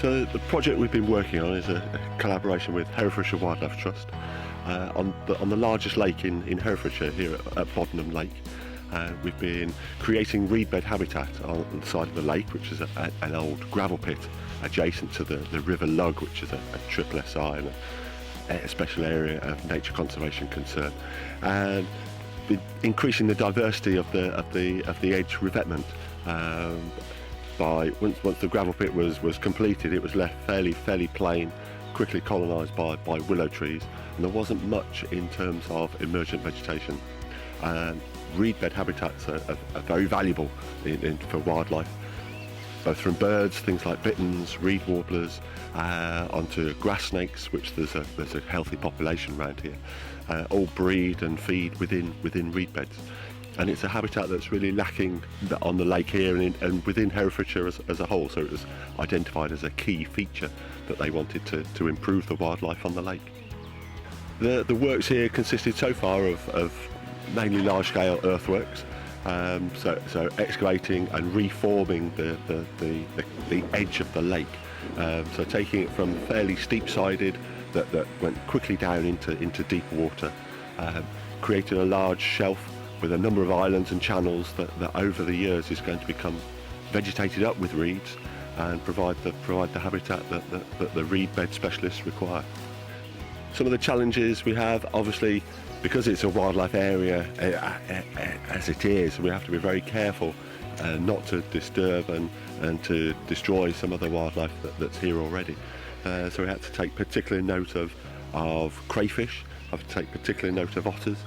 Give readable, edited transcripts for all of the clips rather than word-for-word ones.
So the project we've been working on is a collaboration with Herefordshire Wildlife Trust on the largest lake in Herefordshire, here at Bodenham Lake. We've been creating reed bed habitat on the side of the lake, which is an old gravel pit adjacent to the River Lug, which is a triple SI and a special area of nature conservation concern, and increasing the diversity of the edge revetment. Once the gravel pit was completed, it was left fairly plain, quickly colonised by willow trees, and there wasn't much in terms of emergent vegetation. Reed bed habitats are very valuable for wildlife, both from birds, things like bitterns, reed warblers, onto grass snakes, which there's a healthy population around here. All breed and feed within reed beds. And it's a habitat that's really lacking on the lake here and within Herefordshire as a whole, so it was identified as a key feature that they wanted to improve the wildlife on the lake. The works here consisted so far of mainly large-scale earthworks, so excavating and reforming the edge of the lake, so taking it from fairly steep-sided that went quickly down into deep water, creating a large shelf with a number of islands and channels that over the years is going to become vegetated up with reeds and provide the habitat that the reed bed specialists require. Some of the challenges we have, obviously, because it's a wildlife area as it is, we have to be very careful not to disturb and to destroy some of the wildlife that's here already. So we had to take particular note of crayfish, have to take particular note of otters,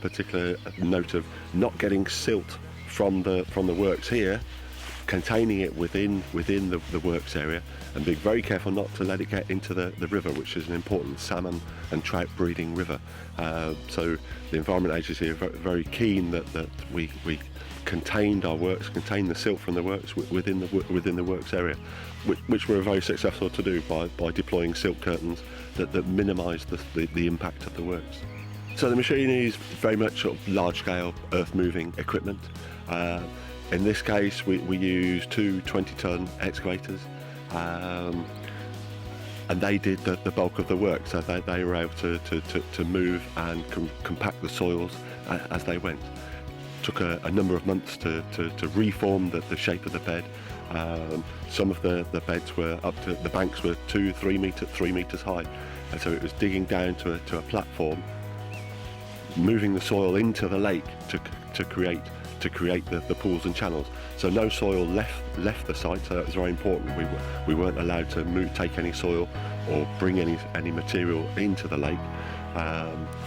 particular note of not getting silt from the works here, containing it within the works area, and being very careful not to let it get into the river, which is an important salmon and trout breeding river. So the Environment Agency are very keen that we contained our works, contained the silt from the works within the works area, which we were very successful to do by deploying silt curtains that minimise the impact of the works. So the machine is very much sort of large-scale earth-moving equipment. In this case, we use two 20-ton excavators, and they did the bulk of the work. So they were able to move and compact the soils as they went. Took a number of months to reform the shape of the bed. Some of the beds were up to, the banks were 3 meters high, and so it was digging down to a platform, moving the soil into the lake to create the pools and channels. So no soil left the site, so that was very important. We weren't allowed to take any soil or bring any material into the lake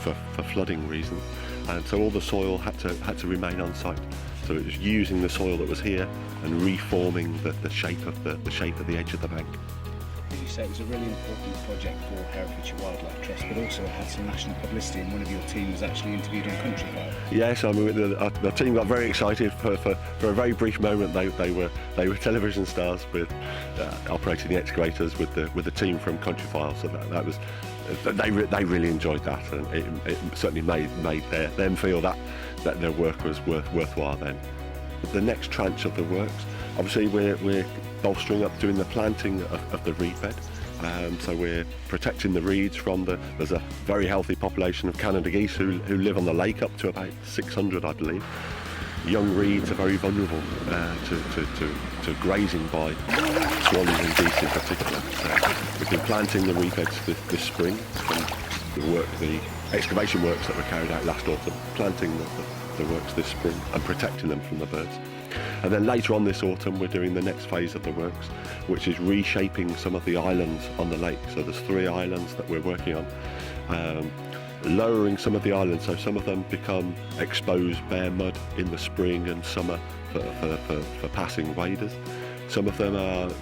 for flooding reasons, and so all the soil had to remain on site. So it was using the soil that was here and reforming the shape of the edge of the bank. As you say, it was a really important project for Herefordshire Wildlife Trust, but also it had some national publicity, and one of your team was actually interviewed on Countryfile. Yes, I mean the team got very excited for a very brief moment. They were television stars with operating the excavators with the team from Countryfile. So that was they really enjoyed that, and it certainly made them feel that their work was worthwhile then. The next tranche of the works, obviously we're bolstering up, doing the planting of the reed bed. So we're protecting the reeds from there's a very healthy population of Canada geese who live on the lake, up to about 600 I believe. Young reeds are very vulnerable to grazing by swallows and geese in particular. So we've been planting the reed beds this spring from the excavation works that were carried out last autumn, planting the works this spring and protecting them from the birds. And then later on this autumn we're doing the next phase of the works, which is reshaping some of the islands on the lake. So there's 3 islands that we're working on, lowering some of the islands so some of them become exposed bare mud in the spring and summer for passing waders. Some of them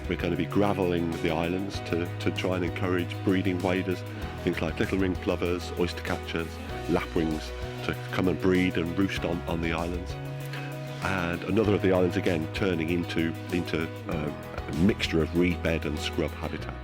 we're going to be gravelling the islands to try and encourage breeding waders, things like little ringed plovers, oyster catchers, lapwings, to come and breed and roost on the islands. And another of the islands again turning into a mixture of reed bed and scrub habitat.